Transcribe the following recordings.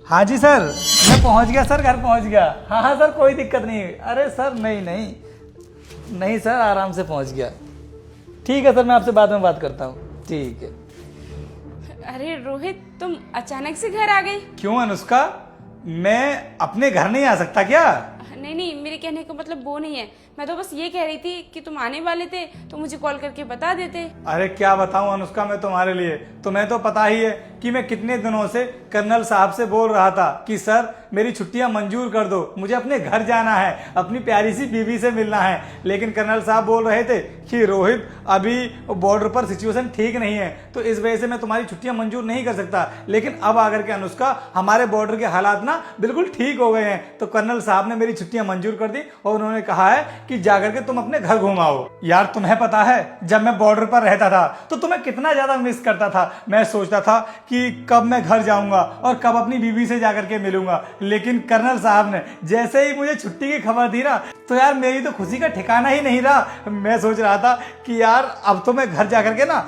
हाँ जी सर, मैं पहुंच गया सर, घर पहुंच गया। हाँ हाँ सर, कोई दिक्कत नहीं। अरे सर नहीं नहीं नहीं सर, आराम से पहुंच गया। ठीक है सर, मैं आपसे बाद में बात करता हूँ। ठीक है। अरे रोहित, तुम अचानक से घर आ गए? क्यों अनुष्का, मैं अपने घर नहीं आ सकता क्या? नहीं नहीं, मेरे कहने का मतलब वो नहीं है। मैं तो बस ये कह रही थी कि तुम आने वाले थे तो मुझे कॉल करके बता देते। अरे क्या बताऊं अनुष्का मैं तुम्हारे लिए, तुम्हें तो पता ही है कि मैं कितने दिनों से कर्नल साहब से बोल रहा था कि सर मेरी छुट्टियां मंजूर कर दो, मुझे अपने घर जाना है, अपनी प्यारी सी बीवी से मिलना है। लेकिन कर्नल साहब बोल रहे थे कि रोहित अभी बॉर्डर पर सिचुएशन ठीक नहीं है, तो इस वजह से मैं तुम्हारी छुट्टियां मंजूर नहीं कर सकता। लेकिन अब आकर के अनुष्का हमारे बॉर्डर के हालात ना बिल्कुल ठीक हो गए हैं, तो कर्नल साहब ने मेरी छुट्टियां मंजूर कर दी और उन्होंने कहा है कि जाकर के तुम अपने घर घुमाओ। यार तुम्हें पता है जब मैं बॉर्डर पर रहता था तो तुम्हें कितना ज्यादा मिस करता था। मैं सोचता था कि कब मैं घर जाऊंगा और कब अपनी बीवी से जाकर के मिलूंगा। लेकिन कर्नल साहब ने जैसे ही मुझे छुट्टी की खबर दी ना, तो यार मेरी तो खुशी का ठिकाना ही नहीं रहा। मैं सोच रहा था कि यार अब तो मैं घर जाकर के ना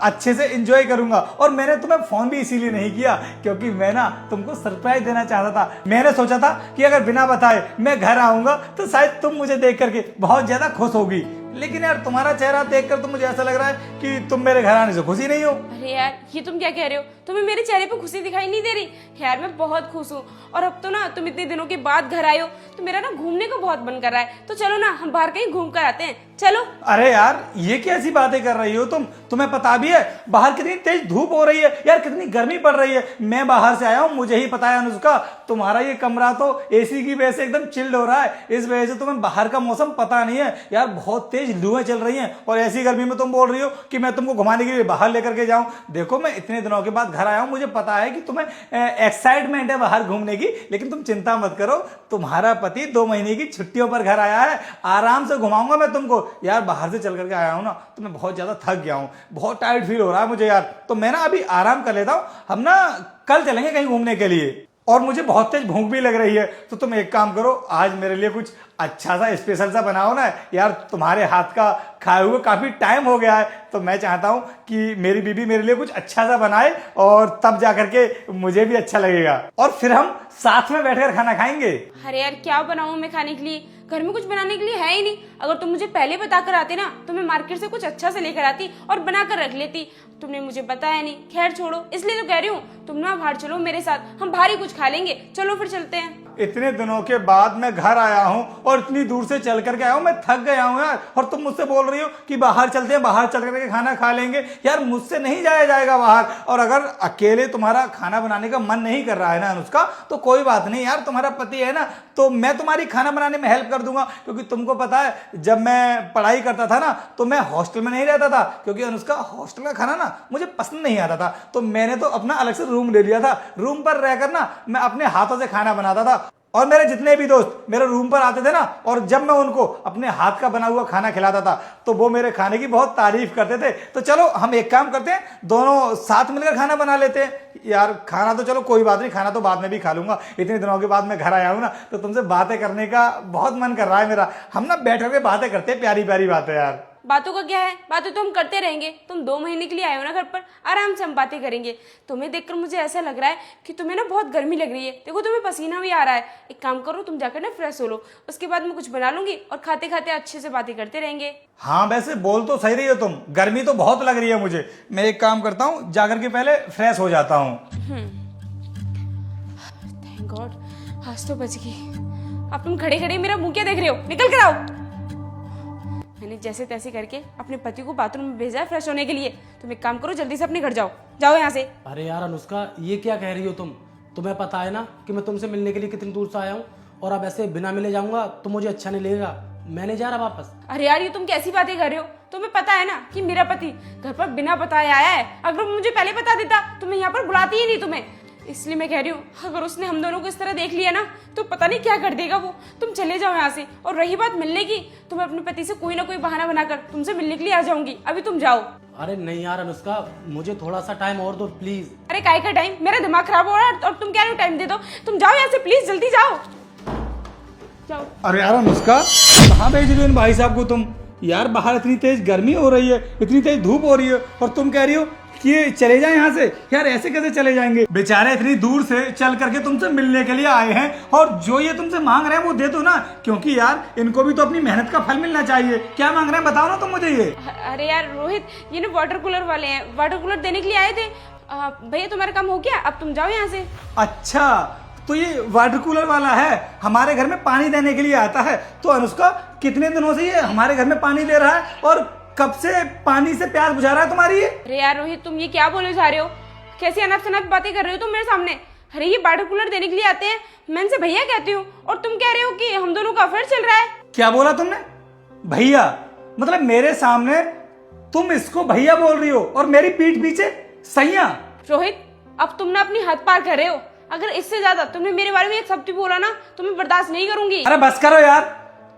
अच्छे से एंजॉय करूंगा। और मैंने तुम्हें फोन भी इसीलिए नहीं किया क्योंकि मैं ना तुमको सरप्राइज देना चाहता था। मैंने सोचा था कि अगर बिना बताए मैं घर आऊंगा तो शायद तुम मुझे देख करके बहुत ज्यादा खुश होगी। लेकिन यार तुम्हारा चेहरा देखकर तो मुझे ऐसा लग रहा है कि तुम मेरे घर आने से खुशी नहीं हो। अरे यार, ये तुम क्या कह रहे हो? तुम्हें मेरे चेहरे पे खुशी दिखाई नहीं दे रही? यार मैं बहुत खुश हूँ। और अब तो ना तुम इतने दिनों के बाद घर आए हो तो मेरा ना घूमने को बहुत मन कर रहा है। तो चलो ना हम बाहर कहीं घूम कर आते हैं, चलो। अरे यार ये कैसी बातें कर रही हो तुम? तुम्हें पता भी है बाहर कितनी तेज धूप हो रही है यार, कितनी गर्मी पड़ रही है। मैं बाहर से आया हूँ, मुझे ही पता है अनुष्का, तुम्हारा ये कमरा तो एसी की वजह से एकदम चिल्ड हो रहा है। इस वजह से तुम्हें बाहर का मौसम पता नहीं है यार, बहुत तेज लुएं चल रही हैं। और ऐसी गर्मी में तुम बोल रही हो कि मैं तुमको घुमाने के लिए बाहर लेकर के जाऊं। देखो मैं इतने दिनों के बाद घर आया हूं, मुझे पता है कि तुम्हें एक्साइटमेंट है बाहर घूमने की, लेकिन तुम चिंता मत करो, तुम्हारा पति 2 महीने की छुट्टियों पर घर आया है, आराम से घुमाऊंगा मैं तुमको। यार बाहर से चल करके आया हूं ना तो मैं बहुत ज्यादा थक गया हूं, बहुत टायर्ड फील हो रहा है मुझे यार। तो मैं ना अभी आराम कर लेता हूं, हम ना कल चलेंगे कहीं घूमने के लिए। और मुझे बहुत तेज भूख भी लग रही है, तो तुम एक काम करो, आज मेरे लिए कुछ अच्छा सा स्पेशल सा बनाओ ना यार। तुम्हारे हाथ का खाए हुए काफी टाइम हो गया है, तो मैं चाहता हूं कि मेरी बीबी मेरे लिए कुछ अच्छा सा बनाए और तब जाकर के मुझे भी अच्छा लगेगा और फिर हम साथ में बैठकर खाना खाएंगे। अरे यार क्या बनाऊं मैं खाने के लिए? घर में कुछ बनाने के लिए है ही नहीं। अगर तुम मुझे पहले बता कर आते ना तो मैं मार्केट से कुछ अच्छा से लेकर आती और बना कर रख लेती। तुमने मुझे बताया नहीं। खैर छोड़ो, इसलिए तो कह रही हूँ तुम ना बाहर चलो मेरे साथ, हम बाहर ही कुछ खा लेंगे। चलो फिर चलते हैं। इतने दिनों के बाद मैं घर आया हूं और इतनी दूर से चल करके आया हूं, मैं थक गया हूं यार। और तुम मुझसे बोल रही हो कि बाहर चलते हैं, बाहर चल करके खाना खा लेंगे। यार मुझसे नहीं जाया जाएगा बाहर। और अगर अकेले तुम्हारा खाना बनाने का मन नहीं कर रहा है ना अनुष्का, तो कोई बात नहीं यार, तुम्हारा पति है ना, तो मैं तुम्हारी खाना बनाने में हेल्प कर दूंगा। क्योंकि तुमको पता है जब मैं पढ़ाई करता था ना तो मैं हॉस्टल में नहीं रहता था, क्योंकि अनुष्का हॉस्टल का खाना ना मुझे पसंद नहीं आता था। तो मैंने तो अपना अलग से रूम ले लिया था। रूम पर रहकर ना मैं अपने हाथों से खाना बनाता था। और मेरे जितने भी दोस्त मेरे रूम पर आते थे ना, और जब मैं उनको अपने हाथ का बना हुआ खाना खिलाता था तो वो मेरे खाने की बहुत तारीफ करते थे। तो चलो हम एक काम करते हैं, दोनों साथ मिलकर खाना बना लेते हैं। यार खाना तो चलो कोई बात नहीं, खाना तो बाद में भी खा लूंगा। इतने दिनों के बाद मैं घर आया हूं ना तो तुमसे बातें करने का बहुत मन कर रहा है मेरा। हम ना बैठ करके बातें करते हैं, प्यारी प्यारी बातें यार। बातों का क्या है, बातें तो हम करते रहेंगे। तुम 2 महीने के लिए आए हो ना घर पर, आराम से हम बातें करेंगे। तुम्हें देखकर मुझे ऐसा लग रहा है कि तुम्हें ना बहुत गर्मी लग रही है। देखो तुम्हें पसीना भी आ रहा है। एक काम करो, तुम जाकर ना फ्रेश हो लो, उसके बाद मैं कुछ बना लूंगी और खाते खाते अच्छे से बातें करते रहेंगे। हाँ वैसे बोल तो सही रही हो तुम, गर्मी तो बहुत लग रही है मुझे। मैं एक काम करता हूँ, जाकर के पहले फ्रेश हो जाता हूँ। थैंक गॉड, आज तो बच गई। अब तुम खड़े खड़े मेरा मुंह क्या देख रहे हो? निकल कर आओ। मैंने जैसे तैसे करके अपने पति को बाथरूम में भेजा है फ्रेश होने के लिए। तुम एक काम करो, जल्दी से अपने घर जाओ, जाओ यहाँ से। अरे यार अनुष्का, ये क्या कह रही हो तुम? तुम्हें पता है ना कि मैं तुमसे मिलने के लिए कितनी दूर से आया हूँ, और अब ऐसे बिना मिले जाऊंगा तो मुझे अच्छा नहीं लगेगा। मैं नहीं जा रहा वापस। अरे यार ये तुम कैसी बातें कर रहे हो? तुम्हें पता है ना कि मेरा पति घर पर बिना बताए आया है। अगर मुझे पहले बता देता तो मैं यहाँ पर बुलाती ही नहीं तुम्हें। इसलिए मैं कह रही हूँ, अगर उसने हम दोनों को इस तरह देख लिया ना तो पता नहीं क्या कर देगा वो। तुम चले जाओ यहाँ से। और रही बात मिलने की, तो मैं अपने पति से कोई ना कोई बहाना बनाकर तुमसे मिलने के लिए आ जाऊंगी। अभी तुम जाओ। अरे नहीं यार अनुष्का, मुझे थोड़ा सा टाइम और दो प्लीज। अरे काय का टाइम? मेरा दिमाग खराब हो रहा है और तुम कह रहे हो टाइम दे दो। तुम जाओ यहाँ से प्लीज, जल्दी जाओ, जाओ। अरे यार अनुष्का, कहाँ भेज रही हो इन भाई साहब को तुम? यार बाहर इतनी तेज गर्मी हो रही है, इतनी तेज धूप हो रही है, और तुम कह रही हो कि ये चले जाएं यहाँ से। यार ऐसे कैसे चले जाएंगे? बेचारे इतनी दूर से चल करके तुमसे मिलने के लिए आए हैं, और जो ये तुमसे मांग रहे हैं वो दे दो ना, क्योंकि यार इनको भी तो अपनी मेहनत का फल मिलना चाहिए। क्या मांग रहे हैं बताओ ना तुम मुझे ये। अरे यार रोहित, ये ना वाटर कूलर वाले हैं, वाटर कूलर देने के लिए आए थे। भैया तुम्हारा काम हो गया, अब तुम जाओ यहाँ से। अच्छा, तो ये वाटर कूलर वाला है, हमारे घर में पानी देने के लिए आता है। तो अनुष्का कितने दिनों से ये हमारे घर में पानी दे रहा है, और कब से पानी से प्यास बुझा रहा है तुम्हारी ये? अरे यार रोहित, तुम ये क्या बोले जा रहे हो? कैसी अनाप शनाप बातें कर रहे हो तुम मेरे सामने? अरे ये वाटर कूलर देने के लिए आते हैं, मैं इनसे भैया कहती हूँ, और तुम कह रहे हो कि हम दोनों का अफेयर चल रहा है। क्या बोला तुमने? भैया? मतलब मेरे सामने तुम इसको भैया बोल रही हो और मेरी पीठ पीछे सैया? रोहित, अब तुम ना अपनी हद पार कर रहे हो। अगर इससे ज्यादा तुमने मेरे बारे में एक शब्द भी बोला ना तो मैं बर्दाश्त नहीं करूंगी। अरे बस करो यार,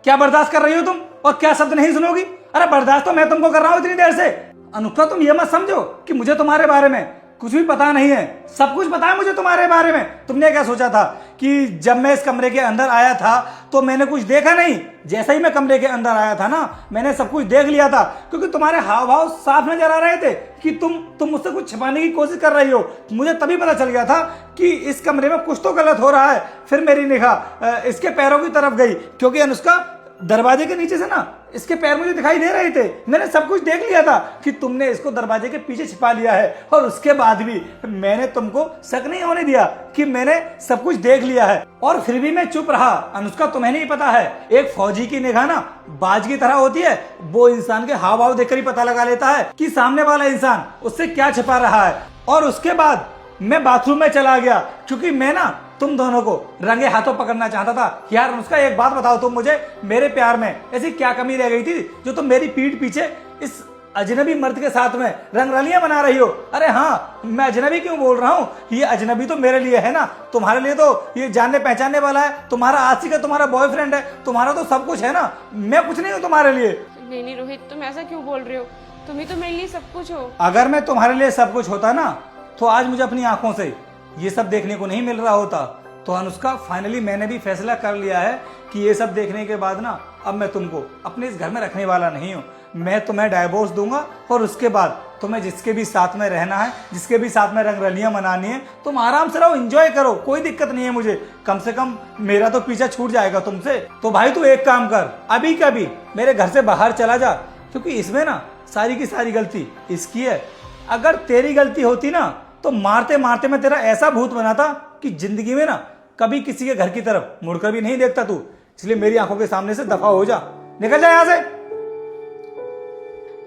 क्या बर्दाश्त कर रही हो तुम, और क्या शब्द नहीं सुनोगी? अरे बर्दाश्त तो मैं तुमको कर रहा हूँ इतनी देर से। अनुष्का तुम ये मत समझो कि मुझे तुम्हारे बारे में कुछ भी पता नहीं है, सब कुछ पता है मुझे तुम्हारे बारे में। तुमने क्या सोचा था कि जब मैं इस कमरे के अंदर आया था तो मैंने कुछ देखा नहीं? जैसे ही मैं कमरे के अंदर आया था ना, मैंने सब कुछ देख लिया था, क्योंकि तुम्हारे हाव भाव साफ नजर आ रहे थे कि तुम मुझसे कुछ छिपाने की कोशिश कर रही हो। मुझे तभी पता चल गया था कि इस कमरे में कुछ तो गलत हो रहा है। फिर मेरी निगाह इसके पैरों की तरफ गई, क्योंकि अनुष्का दरवाजे के नीचे से ना इसके पैर मुझे दिखाई दे रहे थे। मैंने सब कुछ देख लिया था कि तुमने इसको दरवाजे के पीछे छिपा लिया है, और उसके बाद भी मैंने तुमको शक नहीं होने दिया कि मैंने सब कुछ देख लिया है, और फिर भी मैं चुप रहा। अनुष्का तुम्हें नहीं पता है, एक फौजी की निगाह ना बाज की तरह होती है। वो इंसान के हाव भाव देखकर ही पता लगा लेता है कि सामने वाला इंसान उससे क्या छिपा रहा है। और उसके बाद मैं बाथरूम में चला गया, क्योंकि मैं ना तुम दोनों को रंगे हाथों पकड़ना चाहता था। यार अनुष्का एक बात बताओ तुम मुझे, मेरे प्यार में ऐसी क्या कमी रह गई थी जो तुम मेरी पीठ पीछे इस अजनबी मर्द के साथ में रंगरलियां बना रही हो? अरे हाँ, मैं अजनबी क्यों बोल रहा हूँ? ये अजनबी तो मेरे लिए है ना, तुम्हारे लिए तो ये जानने पहचानने वाला है, तुम्हारा आशिक है, तुम्हारा बॉयफ्रेंड है, तुम्हारा तो सब कुछ है ना। मैं कुछ नहीं हूँ तुम्हारे लिए। नहीं रोहित, तुम ऐसा क्यों बोल रहे हो? तुम ही तो मेरे लिए सब कुछ हो। अगर मैं तुम्हारे लिए सब कुछ होता ना, तो आज मुझे अपनी आंखों से ये सब देखने को नहीं मिल रहा होता। तो अनुष्का फाइनली मैंने भी फैसला कर लिया है कि ये सब देखने के बाद ना अब मैं तुमको अपने इस घर में रखने वाला नहीं हूँ। मैं तुम्हें डाइवोर्स दूंगा, और उसके बाद तुम्हें जिसके भी साथ में रहना है, जिसके भी साथ में रंगरलियां मनानी है, तुम आराम से रहो, एंजॉय करो, कोई दिक्कत नहीं है मुझे। कम से कम मेरा तो पीछा छूट जाएगा तुमसे। तो भाई तू एक काम कर, अभी कभी मेरे घर से बाहर चला जा, क्योंकि इसमें ना सारी की सारी गलती इसकी है। अगर तेरी गलती होती ना तो मारते मारते मैं तेरा ऐसा भूत बनाता कि जिंदगी में ना कभी किसी के घर की तरफ मुड़कर भी नहीं देखता तू। इसलिए मेरी आंखों के सामने से दफा हो जा, निकल जा यहाँ से।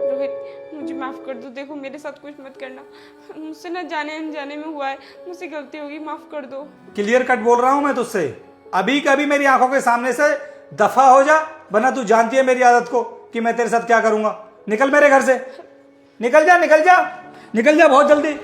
रोहित मुझे माफ कर दो, देखो मेरे साथ कुछ मत करना, मुझसे ना जाने अनजाने में हुआ है, मुझसे गलती होगी, माफ कर दो। क्लियर कट बोल रहा हूं मैं तुझसे, अभी कभी मेरी आंखों के सामने से दफा हो जा, वरना तू जानती है मेरी आदत को कि मैं तेरे साथ क्या करूंगा। निकल मेरे घर से, निकल जा, निकल जा, निकल जा बहुत जल्दी।